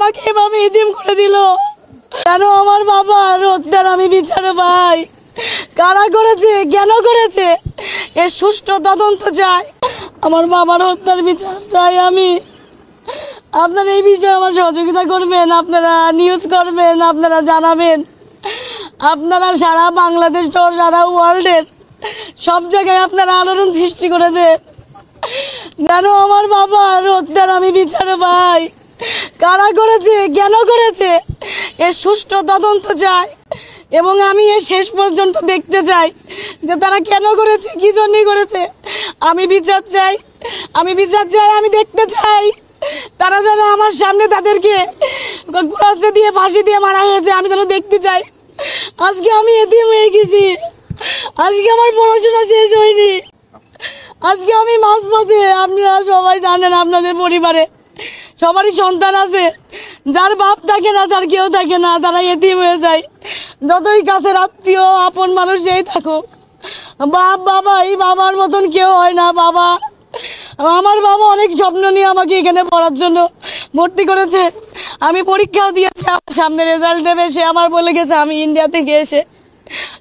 আমাকে এভাবে এতিম করে দিল কেন? আমার বাবার হত্যার আমি বিচার পাই। কারা করেছে, কেন করেছে, এর সুষ্ঠু তদন্ত চাই। আমার বাবার হত্যার বিচার চাই আমি। আপনারা এই বিষয়ে আমার সহযোগিতা করবেন, আপনারা নিউজ করবেন, আপনারা জানাবেন, আপনারা সারা বাংলাদেশ সহ সারা ওয়ার্ল্ডের সব জায়গায় আপনারা আলোড়ন সৃষ্টি করে দেন যেন আমার বাবার হত্যার আমি বিচার পাই। কারা করেছে, কেন করেছে, এর সুষ্ঠু তদন্ত চাই এবং আমি এর শেষ পর্যন্ত দেখতে চাই যে তারা কেন করেছে, কি জন্য করেছে। আমি বিচার চাই, আমি বিচার চাই, আমি দেখতে চাই তারা যেন আমার সামনে তাদেরকে ক্রসে দিয়ে ফাঁসি দিয়ে মারা হয়েছে আমি যেন দেখতে চাই। আজকে আমি এতিম হয়ে গেছি, আজকে আমার পড়াশোনা শেষ হয়নি, আজকে আমি মাঝপথে। আপনারা সবাই জানেন আপনাদের পরিবারে সবারই সন্তান আছে, যার বাপ থাকে না, তার কেউ থাকে না, তারা এতিম হয়ে যায়। যতই কাছের আত্মীয় আপন মানুষ যেই থাকুক, বাপ বাবা এই বাবার মতন কেউ হয় না। বাবা, আমার বাবা অনেক স্বপ্ন নিয়ে আমাকে এখানে পড়ার জন্য ভর্তি করেছে। আমি পরীক্ষাও দিয়েছি, আমার সামনে রেজাল্ট দেবে, সে আমার বলে গেছে আমি ইন্ডিয়া থেকে এসে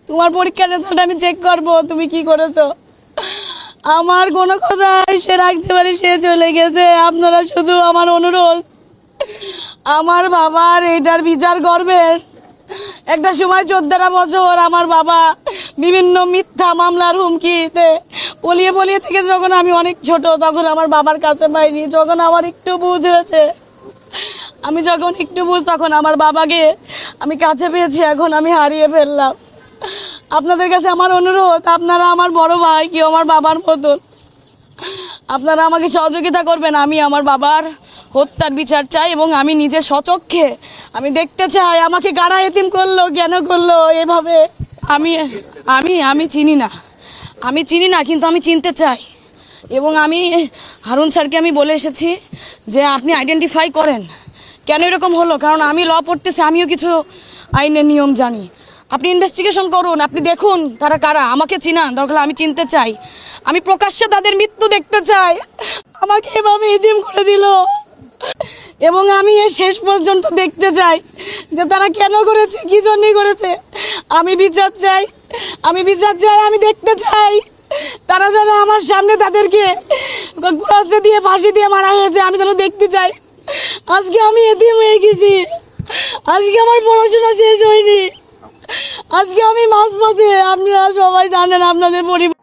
তোমার পরীক্ষার রেজাল্ট আমি চেক করবো, তুমি কি করেছো। আমার কোনো কথা সে রাখতে পারি, সে চলে গেছে। আপনারা শুধু আমার অনুরোধ, আমার বাবার এটার বিচার করবেন। একটা সময় 14 বছর আমার বাবা বিভিন্ন মিথ্যা মামলার হুমকিতে পলিয়ে পলিয়ে থেকে, যখন আমি অনেক ছোট তখন আমার বাবার কাছে পাইনি। যখন আমার একটু বুঝ হয়েছে, আমি যখন একটু বুঝ, তখন আমার বাবাকে আমি কাছে পেয়েছি, এখন আমি হারিয়ে ফেললাম। আপনাদের কাছে আমার অনুরোধ, আপনারা আমার বড় ভাই, কেউ আমার বাবার মতন, আপনারা আমাকে সহযোগিতা করবেন। আমি আমার বাবার হত্যার বিচার চাই এবং আমি নিজে স্বচক্ষে আমি দেখতে চাই আমাকে কারা এতিম করলো, কেন করলো এভাবে। আমি আমি আমি চিনি না, আমি চিনি না, কিন্তু আমি চিনতে চাই। এবং আমি হারুন স্যারকে আমি বলে এসেছি যে আপনি আইডেন্টিফাই করেন কেন এরকম হলো, কারণ আমি ল পড়তেছি, আমিও কিছু আইনের নিয়ম জানি। আপনি ইনভেস্টিগেশন করুন, আপনি দেখুন তারা কারা, আমাকে চিনান, দরকার আমি চিনতে চাই, আমি প্রকাশ্যে তাদের মৃত্যু দেখতে চাই। আমাকে এভাবে এতিম করে দিল এবং আমি এর শেষ পর্যন্ত দেখতে চাই যে তারা কেন করেছে, কি জন্য করেছে। আমি বিচার চাই, আমি বিচার চাই, আমি দেখতে চাই তারা যেন আমার সামনে তাদেরকে ক্রসে দিয়ে ফাঁসি দিয়ে মারা হয়েছে আমি যেন দেখতে চাই। আজকে আমি এতিম হয়ে গেছি, আজকে আমার পড়াশোনা শেষ হয়নি, আজকে আমি মাঝপথে। আপনারা সবাই জানেন আপনাদের পরিবার।